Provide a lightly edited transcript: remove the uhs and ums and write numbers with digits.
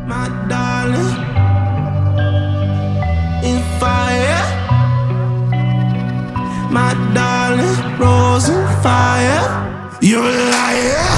my darling, in fire, my darling, rose in fire. You're a liar.